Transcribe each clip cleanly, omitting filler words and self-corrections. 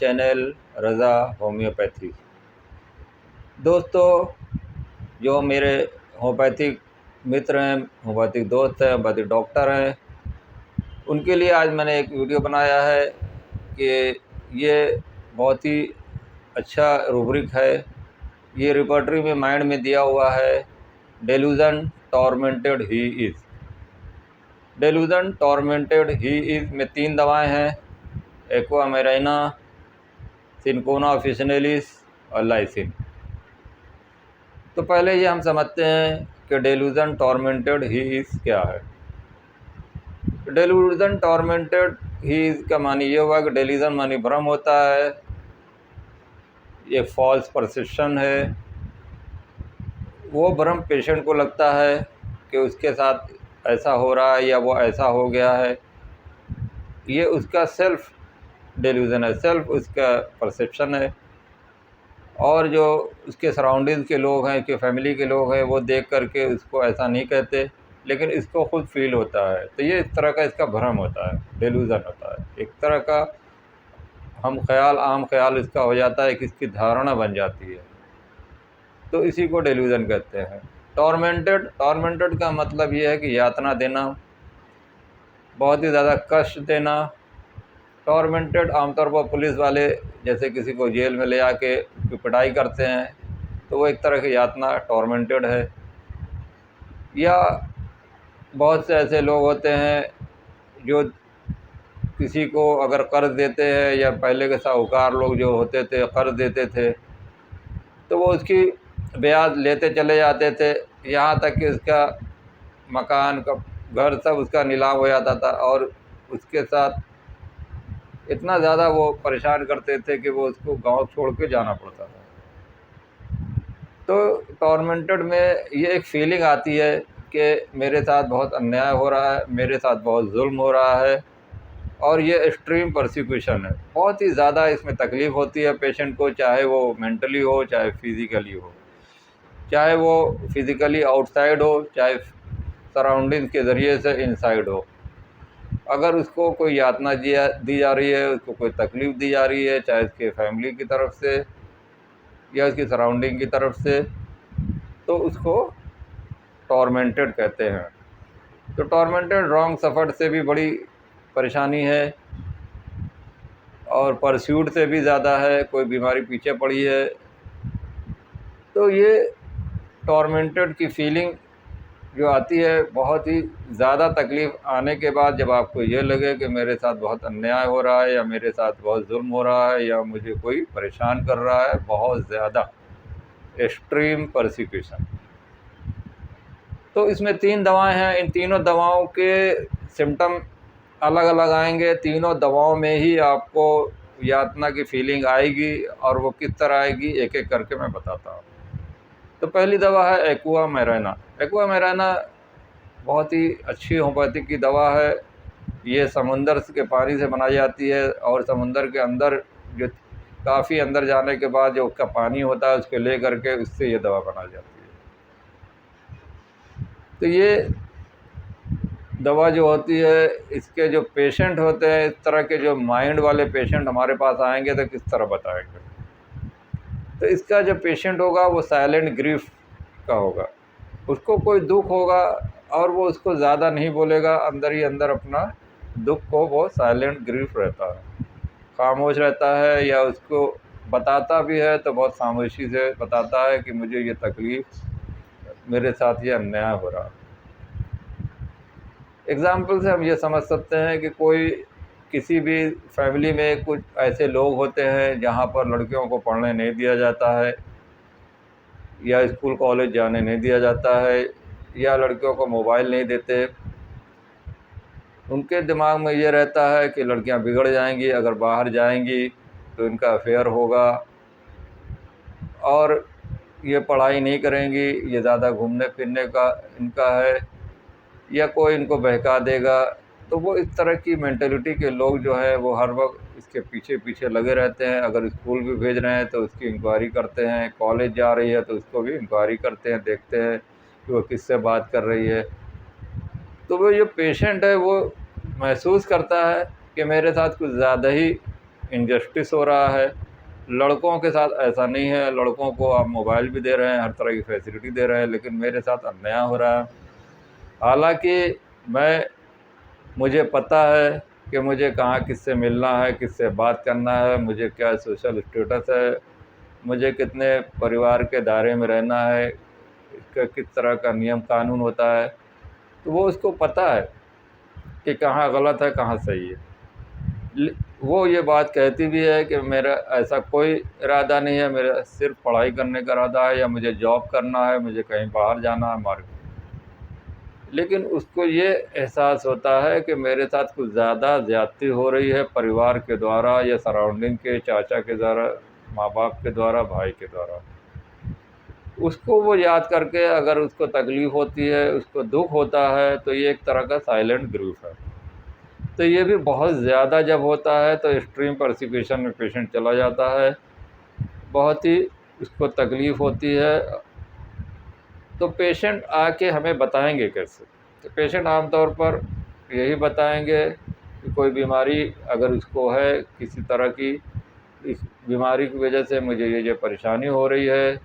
Channel रज़ा homeopathy. दोस्तों, जो मेरे होम्योपैथिक मित्र हैं, होम्योपैथिक दोस्त हैं, होम्योपैथिक डॉक्टर हैं, उनके लिए आज मैंने एक वीडियो बनाया है कि ये बहुत ही अच्छा रूब्रिक है। ये रिपर्टरी में माइंड में दिया हुआ है, delusion tormented he is. Delusion tormented he is में 3 दवाएं हैं, एक्वामेराइना, सिनकोना ऑफिशिनेलिस और लाइसिन। तो पहले ये हम समझते हैं कि डेल्यूजन टॉर्मेंटेड ही इज़ क्या है। डेल्यूजन टॉर्मेंटेड ही इज़ का मानी ये हुआ कि डेल्यूजन मानी भ्रम होता है, ये फॉल्स परसेप्शन है। वो भ्रम पेशेंट को लगता है कि उसके साथ ऐसा हो रहा है या वो ऐसा हो गया है। ये उसका सेल्फ डेल्यूजन है, सेल्फ उसका परसेप्शन है। और जो उसके सराउंडिंग के लोग हैं, कि फैमिली के लोग हैं, वो देख करके उसको ऐसा नहीं कहते, लेकिन इसको खुद फील होता है। तो ये इस तरह का इसका भ्रम होता है, डेल्यूजन होता है। एक तरह का आम ख्याल इसका हो जाता है कि इसकी धारणा बन जाती है, तो इसी को डेल्यूजन कहते हैं। टॉर्मेंटेड का मतलब ये है कि यातना देना, बहुत ही ज़्यादा कष्ट देना। टॉर्मेंटेड आमतौर पर पुलिस वाले जैसे किसी को जेल में ले आके पिटाई करते हैं, तो वो एक तरह की यातना टॉर्मेंटेड है। या बहुत से ऐसे लोग होते हैं जो किसी को अगर कर्ज देते हैं, या पहले के साहूकार लोग जो होते थे कर्ज देते थे, तो वो उसकी ब्याज लेते चले जाते थे, यहाँ तक कि उसका मकान का घर सब उसका नीलाम हो जाता था, और उसके साथ इतना ज़्यादा वो परेशान करते थे कि वो उसको गांव छोड़ के जाना पड़ता था। तो टॉर्मेंटेड में ये एक फीलिंग आती है कि मेरे साथ बहुत अन्याय हो रहा है, मेरे साथ बहुत जुल्म हो रहा है, और ये एक्सट्रीम परसिक्यूशन है। बहुत ही ज़्यादा इसमें तकलीफ़ होती है पेशेंट को, चाहे वो मेंटली हो, चाहे फिज़िकली हो, चाहे वो फिज़िकली आउटसाइड हो, चाहे सराउंडिंग के ज़रिए से इनसाइड हो। अगर उसको कोई यातना दी जा रही है, उसको कोई तकलीफ़ दी जा रही है, चाहे उसके फैमिली की तरफ से या उसकी सराउंडिंग की तरफ से, तो उसको टॉर्मेंटेड कहते हैं। तो टॉर्मेंटेड रॉन्ग सफ़र से भी बड़ी परेशानी है, और परस्यूट से भी ज़्यादा है, कोई बीमारी पीछे पड़ी है। तो ये टॉर्मेंटेड की फीलिंग जो आती है, बहुत ही ज़्यादा तकलीफ़ आने के बाद, जब आपको ये लगे कि मेरे साथ बहुत अन्याय हो रहा है, या मेरे साथ बहुत जुल्म हो रहा है, या मुझे कोई परेशान कर रहा है, बहुत ज़्यादा एक्सट्रीम परसिक्यूशन। तो इसमें 3 दवाएं हैं। इन तीनों दवाओं के सिम्टम अलग अलग आएंगे। तीनों दवाओं में ही आपको यातना की फीलिंग आएगी, और वो किस तरह आएगी एक एक करके मैं बताता हूँ। तो पहली दवा है एक्वामेराइना। एक्वामेराइना बहुत ही अच्छी होम्योपैथिक की दवा है। ये समुंदर के पानी से बनाई जाती है, और समुंदर के अंदर जो काफ़ी अंदर जाने के बाद जो उसका पानी होता है, उसको ले करके उससे ये दवा बनाई जाती है। तो ये दवा जो होती है, इसके जो पेशेंट होते हैं, इस तरह के जो माइंड वाले पेशेंट हमारे पास आएंगे तो किस तरह बताएंगे। तो इसका जो पेशेंट होगा वो साइलेंट ग्रीफ का होगा। उसको कोई दुख होगा, और वो उसको ज़्यादा नहीं बोलेगा, अंदर ही अंदर अपना दुख को वो साइलेंट ग्रीफ रहता है, खामोश रहता है। या उसको बताता भी है तो बहुत खामोशी से बताता है कि मुझे ये तकलीफ़, मेरे साथ ये अन्याय हो रहा है। एग्ज़ाम्पल से हम ये समझ सकते हैं कि कोई किसी भी फैमिली में कुछ ऐसे लोग होते हैं जहाँ पर लड़कियों को पढ़ने नहीं दिया जाता है, या स्कूल कॉलेज जाने नहीं दिया जाता है, या लड़कियों को मोबाइल नहीं देते। उनके दिमाग में ये रहता है कि लड़कियां बिगड़ जाएंगी, अगर बाहर जाएंगी तो इनका अफेयर होगा, और ये पढ़ाई नहीं करेंगी, ये ज़्यादा घूमने फिरने का इनका है, या कोई इनको बहका देगा। तो वो इस तरह की मेंटेलिटी के लोग जो है, वो हर वक्त इसके पीछे पीछे लगे रहते हैं। अगर स्कूल भी भेज रहे हैं तो उसकी इंक्वायरी करते हैं, कॉलेज जा रही है तो उसको भी इंक्वायरी करते हैं, देखते हैं कि वो किससे बात कर रही है। तो वो जो पेशेंट है वो महसूस करता है कि मेरे साथ कुछ ज़्यादा ही इनजस्टिस हो रहा है। लड़कों के साथ ऐसा नहीं है, लड़कों को आप मोबाइल भी दे रहे हैं, हर तरह की फैसिलिटी दे रहे हैं, लेकिन मेरे साथ अन्याय हो रहा है। हालांकि मुझे पता है कि मुझे कहाँ किससे मिलना है, किससे बात करना है, मुझे क्या सोशल स्टेटस है, मुझे कितने परिवार के दायरे में रहना है, इसका किस तरह का नियम कानून होता है। तो वो उसको पता है कि कहाँ गलत है, कहाँ सही है। वो ये बात कहती भी है कि मेरा ऐसा कोई इरादा नहीं है, मेरा सिर्फ पढ़ाई करने का इरादा है, या मुझे जॉब करना है, मुझे कहीं बाहर जाना है मार्केट। लेकिन उसको ये एहसास होता है कि मेरे साथ कुछ ज़्यादा ज़्यादती हो रही है परिवार के द्वारा, या सराउंडिंग के, चाचा के द्वारा, माँ बाप के द्वारा, भाई के द्वारा। उसको वो याद करके अगर उसको तकलीफ़ होती है, उसको दुख होता है, तो ये एक तरह का साइलेंट ग्रीफ है। तो ये भी बहुत ज़्यादा जब होता है तो एक्सट्रीम परसिक्यूशन में पेशेंट चला जाता है, बहुत ही उसको तकलीफ़ होती है। तो पेशेंट आके हमें बताएंगे कैसे? तो पेशेंट आमतौर पर यही बताएंगे कि कोई बीमारी अगर उसको है किसी तरह की, इस बीमारी की वजह से मुझे ये परेशानी हो रही है,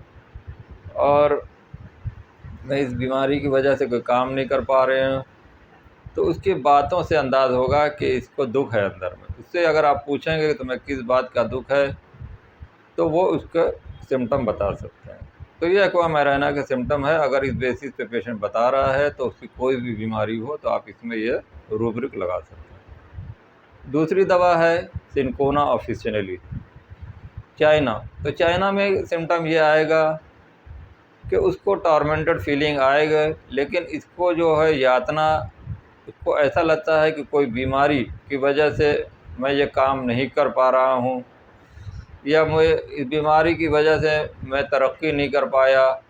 और मैं इस बीमारी की वजह से कोई काम नहीं कर पा रहे हैं, तो उसकी बातों से अंदाज़ होगा कि इसको दुख है अंदर में। उससे अगर आप पूछेंगे कि तुम्हें किस बात का दुख है, तो वो उसका सिम्टम बता सकते हैं। तो ये एक्वा मैराना का सिम्टम है। अगर इस बेसिस पे पेशेंट बता रहा है तो उसकी कोई भी बीमारी हो तो आप इसमें ये रूब्रिक लगा सकते हैं। दूसरी दवा है सिनकोना ऑफिशियली, चाइना। तो चाइना में सिम्टम ये आएगा कि उसको टॉर्मेंटेड फीलिंग आएगा, लेकिन इसको जो है यातना, इसको ऐसा लगता है कि कोई बीमारी की वजह से मैं ये काम नहीं कर पा रहा हूँ, या मुझे इस बीमारी की वजह से मैं तरक्की नहीं कर पाया,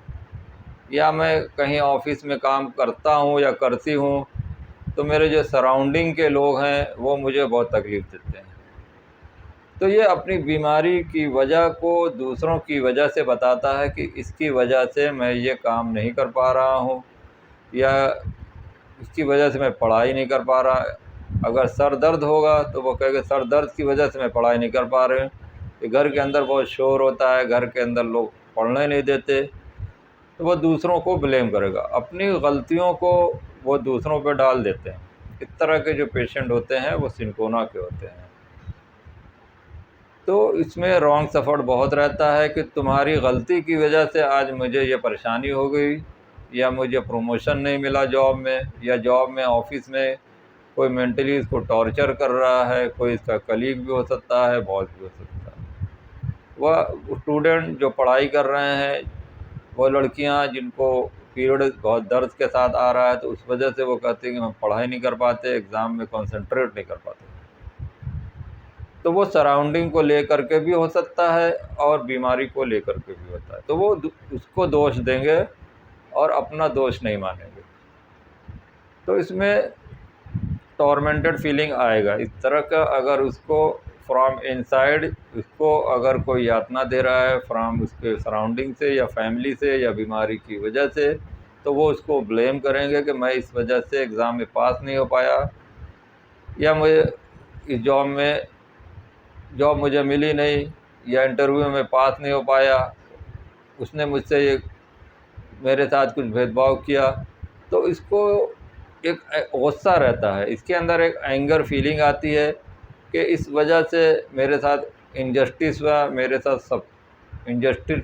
या मैं कहीं ऑफिस में काम करता हूँ या करती हूँ तो मेरे जो सराउंडिंग के लोग हैं वो मुझे बहुत तकलीफ़ देते हैं। तो ये अपनी बीमारी की वजह को दूसरों की वजह से बताता है कि इसकी वजह से मैं ये काम नहीं कर पा रहा हूँ, या इसकी वजह से मैं पढ़ाई नहीं कर पा रहा। अगर सर दर्द होगा तो वो कहेगा सर दर्द की वजह से मैं पढ़ाई नहीं कर पा रहे हूँ। घर के अंदर बहुत शोर होता है, घर के अंदर लोग पढ़ने नहीं देते, तो वो दूसरों को ब्लेम करेगा, अपनी गलतियों को वो दूसरों पर डाल देते हैं। इस तरह के जो पेशेंट होते हैं वो सिनकोना के होते हैं। तो इसमें रॉन्ग सफ़र बहुत रहता है कि तुम्हारी गलती की वजह से आज मुझे ये परेशानी हो गई, या मुझे प्रमोशन नहीं मिला जॉब में, या जॉब में ऑफिस में कोई मेंटली इसको टॉर्चर कर रहा है, कोई इसका कलीग भी हो सकता है, बॉस भी हो सकता है। वह स्टूडेंट जो पढ़ाई कर रहे हैं, वो लड़कियां जिनको पीरियड बहुत दर्द के साथ आ रहा है, तो उस वजह से वो कहते हैं कि हम पढ़ाई नहीं कर पाते, एग्ज़ाम में कंसंट्रेट नहीं कर पाते। तो वो सराउंडिंग को लेकर के भी हो सकता है और बीमारी को लेकर के भी होता है, तो वो उसको दोष देंगे और अपना दोष नहीं मानेंगे। तो इसमें टॉर्मेंटेड फीलिंग आएगा इस तरह का। अगर उसको फ्रॉम इनसाइड उसको अगर कोई यातना दे रहा है फ्रॉम उसके सराउंडिंग से या फैमिली से या बीमारी की वजह से, तो वो उसको ब्लेम करेंगे कि मैं इस वजह से एग्ज़ाम में पास नहीं हो पाया, या मुझे इस जॉब मुझे मिली नहीं, या इंटरव्यू में पास नहीं हो पाया, उसने मुझसे ये मेरे साथ कुछ भेदभाव किया। तो इसको एक गुस्सा रहता है, इसके अंदर एक एंगर फीलिंग आती है कि इस वजह से मेरे साथ इनजस्टिस हुआ, मेरे साथ सब इनजस्टिस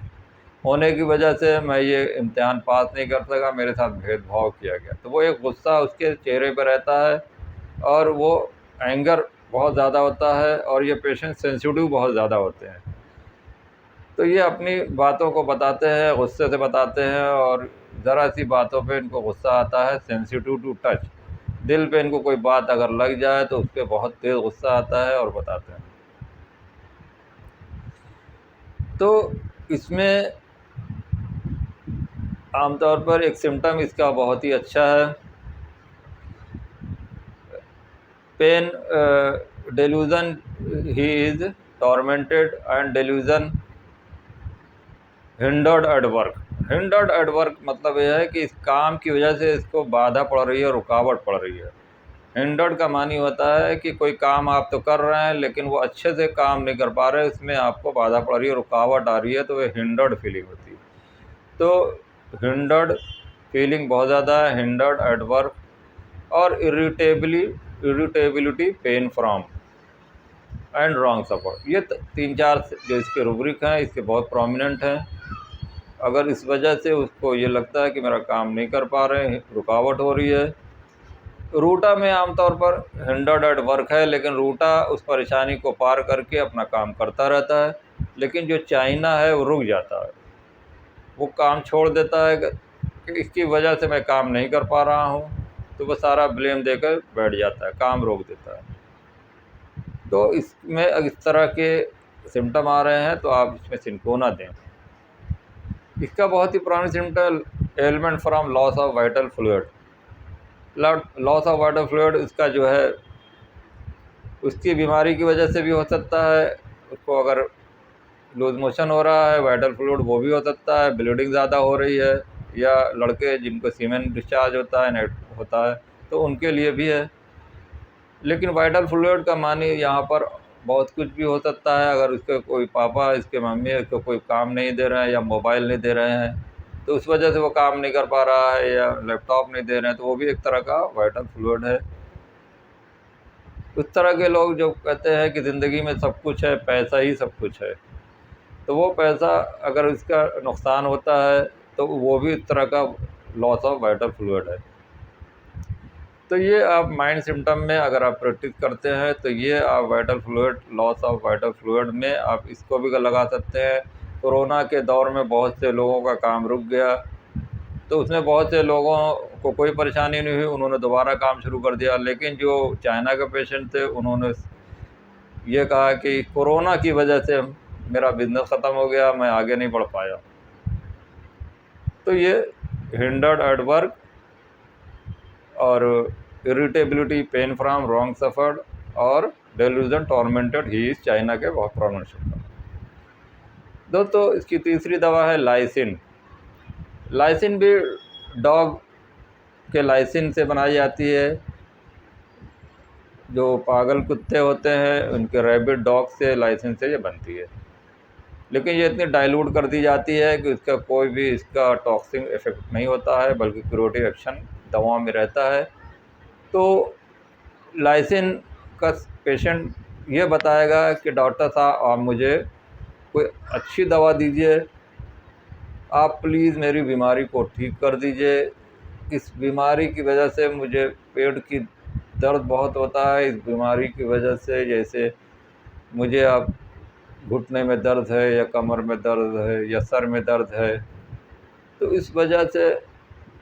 होने की वजह से मैं ये इम्तिहान पास नहीं कर सका, मेरे साथ भेदभाव किया गया। तो वो एक गुस्सा उसके चेहरे पर रहता है, और वो एंगर बहुत ज़्यादा होता है, और ये पेशेंट सेंसिटिव बहुत ज़्यादा होते हैं। तो ये अपनी बातों को बताते हैं, गुस्से से बताते हैं, और ज़रा सी बातों पे इनको गुस्सा आता है। सेंसिटिव टू टच, दिल पे इनको कोई बात अगर लग जाए तो उस पर बहुत तेज़ गुस्सा आता है और बताते हैं। तो इसमें आमतौर पर एक सिम्टम इसका बहुत ही अच्छा है, pain delusion, he is tormented and delusion hindered at work. Hindered at work मतलब यह है कि इस काम की वजह से इसको बाधा पड़ रही है, रुकावट पड़ रही है। हिंडर्ड का मानी होता है कि कोई काम आप तो कर रहे हैं लेकिन वो अच्छे से काम नहीं कर पा रहे, उसमें आपको बाधा पड़ रही है, रुकावट आ रही है, तो वो हिंडर्ड फीलिंग होती है। तो हिंडर्ड फीलिंग बहुत ज़्यादा है, हिंडर्ड एट वर्क, और irritability, pain from and wrong support. ये 3-4 जो इसके रूब्रिक हैं, इसके बहुत प्रोमिनेंट हैं। अगर इस वजह से उसको ये लगता है कि मेरा काम नहीं कर पा रहे हैं, रुकावट हो रही है। रूटा में आमतौर पर हिंडर्ड एट वर्क है, लेकिन रूटा उस परेशानी को पार करके अपना काम करता रहता है, लेकिन जो चाइना है वो रुक जाता है, वो काम छोड़ देता है कि इसकी वजह से मैं काम नहीं कर पा रहा हूँ, तो वो सारा ब्लेम देकर बैठ जाता है, काम रोक देता है। तो इसमें अगर इस तरह के सिम्टम आ रहे हैं तो आप इसमें सिंकोना दें। इसका बहुत ही पुरानी symptom element from loss of vital fluid. Loss of vital fluid इसका जो है उसकी बीमारी की वजह से भी हो सकता है। उसको अगर लूज मोशन हो रहा है, वाइटल फ्लूइड, वो भी हो सकता है। ब्लीडिंग ज़्यादा हो रही है, या लड़के जिनको सीमेन डिस्चार्ज होता है, नेट होता है, तो उनके लिए भी है। लेकिन वाइटल फ्लूइड का मानी यहाँ पर बहुत कुछ भी हो सकता है। अगर उसके कोई पापा, इसके मम्मी इसको कोई काम नहीं दे रहे हैं या मोबाइल नहीं दे रहे हैं, तो उस वजह से वो काम नहीं कर पा रहा है, या लैपटॉप नहीं दे रहे हैं, तो वो भी एक तरह का वाइटल फ्लूइड है। उस तरह के लोग जो कहते हैं कि ज़िंदगी में सब कुछ है, पैसा ही सब कुछ है, तो वो पैसा अगर इसका नुकसान होता है तो वो भी एक तरह का लॉस ऑफ वाइटल फ्लूइड है। तो ये आप माइंड सिम्टम में अगर आप प्रैक्टिस करते हैं तो ये आप vital fluid, loss of vital fluid में आप इसको भी लगा सकते हैं। कोरोना के दौर में बहुत से लोगों का काम रुक गया, तो उसमें बहुत से लोगों को कोई परेशानी नहीं हुई, उन्होंने दोबारा काम शुरू कर दिया। लेकिन जो चाइना के पेशेंट थे, उन्होंने ये कहा कि कोरोना की वजह से मेरा बिज़नेस ख़त्म हो गया, मैं आगे नहीं बढ़ पाया। तो ये हिंडर्ड एट वर्क और irritability, pain from wrong suffered और delusion tormented he is, China के बहुत प्रॉब्लम शब्द। दोस्तों इसकी तीसरी दवा है लाइसिन। लाइसिन भी डॉग के लाइसिन से बनाई जाती है। जो पागल कुत्ते होते हैं उनके रैबिट डॉग से लाइसिन से ये बनती है, लेकिन ये इतनी डाइल्यूट कर दी जाती है कि उसका कोई भी इसका टॉक्सिक इफेक्ट नहीं होता है, बल्कि क्यूरेटिव एक्शन दवाओं में रहता है। तो लाइसिन का पेशेंट ये बताएगा कि डॉक्टर साहब आप मुझे कोई अच्छी दवा दीजिए, आप प्लीज़ मेरी बीमारी को ठीक कर दीजिए। इस बीमारी की वजह से मुझे पेट की दर्द बहुत होता है, इस बीमारी की वजह से जैसे मुझे अब घुटने में दर्द है, या कमर में दर्द है, या सर में दर्द है, तो इस वजह से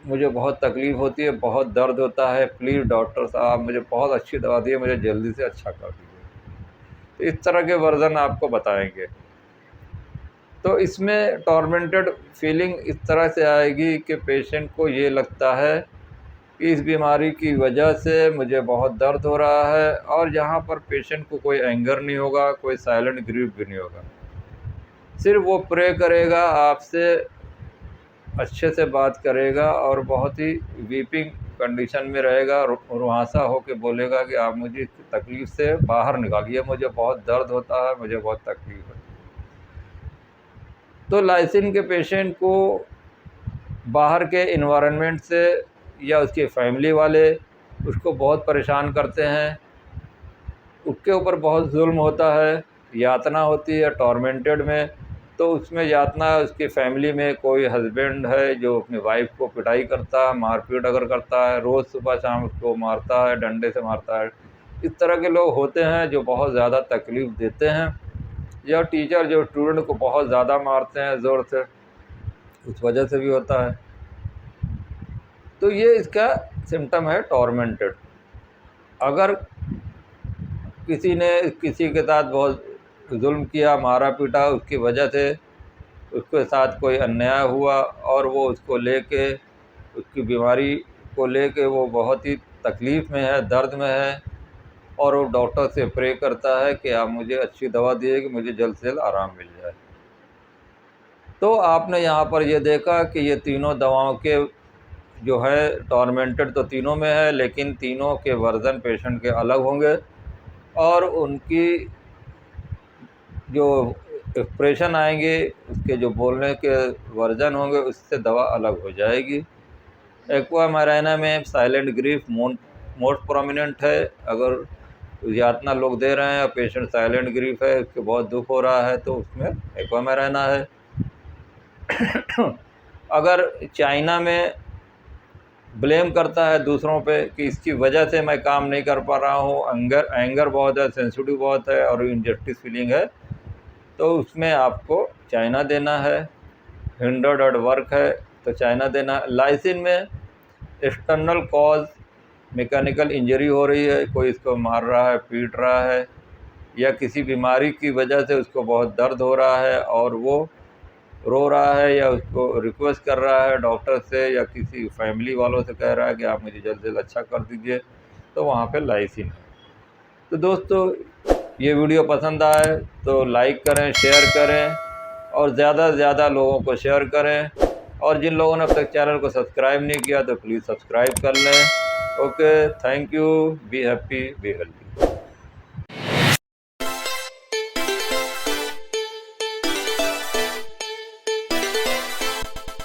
मुझे बहुत तकलीफ़ होती है, बहुत दर्द होता है। प्लीज़ डॉक्टर साहब मुझे बहुत अच्छी दवा दिए, मुझे जल्दी से अच्छा कर दीजिए। तो इस तरह के वर्ज़न आपको बताएंगे। तो इसमें टॉर्मेंटेड फीलिंग इस तरह से आएगी कि पेशेंट को ये लगता है कि इस बीमारी की वजह से मुझे बहुत दर्द हो रहा है, और यहाँ पर पेशेंट को कोई एंगर नहीं होगा, कोई साइलेंट ग्रीफ भी नहीं होगा। सिर्फ वो प्रे करेगा, आपसे अच्छे से बात करेगा, और बहुत ही वीपिंग कंडीशन में रहेगा, और रुआंसा हो के बोलेगा कि आप मुझे इस तकलीफ़ से बाहर निकालिए, मुझे बहुत दर्द होता है, मुझे बहुत तकलीफ़ है। तो लाइसिन के पेशेंट को बाहर के इन्वायरमेंट से या उसके फैमिली वाले उसको बहुत परेशान करते हैं, उसके ऊपर बहुत जुल्म होता है, यातना होती है टॉर्मेंटेड में। तो उसमें यातना उसकी फैमिली में कोई हस्बैंड है जो अपनी वाइफ को पिटाई करता है, मारपीट अगर करता है, रोज़ सुबह शाम उसको मारता है, डंडे से मारता है। इस तरह के लोग होते हैं जो बहुत ज़्यादा तकलीफ़ देते हैं, या टीचर जो स्टूडेंट को बहुत ज़्यादा मारते हैं ज़ोर से, उस वजह से भी होता है। तो ये इसका सिम्टम है टॉर्मेंटेड। अगर किसी ने किसी के साथ बहुत जुल्म किया, मारा पीटा, उसकी वजह से उसके साथ कोई अन्याय हुआ, और वो उसको लेके, उसकी बीमारी को लेके वो बहुत ही तकलीफ़ में है, दर्द में है, और वो डॉक्टर से प्रे करता है कि आप मुझे अच्छी दवा दिए कि मुझे जल्द से जल्द आराम मिल जाए। तो आपने यहाँ पर ये देखा कि ये तीनों दवाओं के जो है टॉर्मेंटेड तो तीनों में है, लेकिन तीनों के वर्जन पेशेंट के अलग होंगे और उनकी जो एक्सप्रेशन आएंगे, उसके जो बोलने के वर्जन होंगे, उससे दवा अलग हो जाएगी। एक्वा मैराइना में साइलेंट ग्रीफ मोस्ट प्रोमिनेंट है। अगर यातना लोग दे रहे हैं और पेशेंट साइलेंट ग्रीफ है, उसको बहुत दुख हो रहा है, तो उसमें एक्वा मैराइना है। अगर चाइना में ब्लेम करता है दूसरों पे कि इसकी वजह से मैं काम नहीं कर पा रहा हूँ, एंगर बहुत है, सेंसिटिव बहुत है और इनजस्टिस फीलिंग है, तो उसमें आपको चाइना देना है। हिंडर्ड एट वर्क है तो चाइना देना। लाइसिन में एक्सटर्नल कॉज मैकेनिकल इंजरी हो रही है, कोई इसको मार रहा है, पीट रहा है, या किसी बीमारी की वजह से उसको बहुत दर्द हो रहा है और वो रो रहा है या उसको रिक्वेस्ट कर रहा है डॉक्टर से या किसी फैमिली वालों से कह रहा है कि आप मुझे जल्द से जल्द अच्छा कर दीजिए, तो वहाँ पे लाइसिन है। तो दोस्तों, ये वीडियो पसंद आए तो लाइक करें, शेयर करें और ज़्यादा से ज़्यादा लोगों को शेयर करें। और जिन लोगों ने अब तक चैनल को सब्सक्राइब नहीं किया तो प्लीज़ सब्सक्राइब कर लें। Okay, thank you, be happy, be healthy.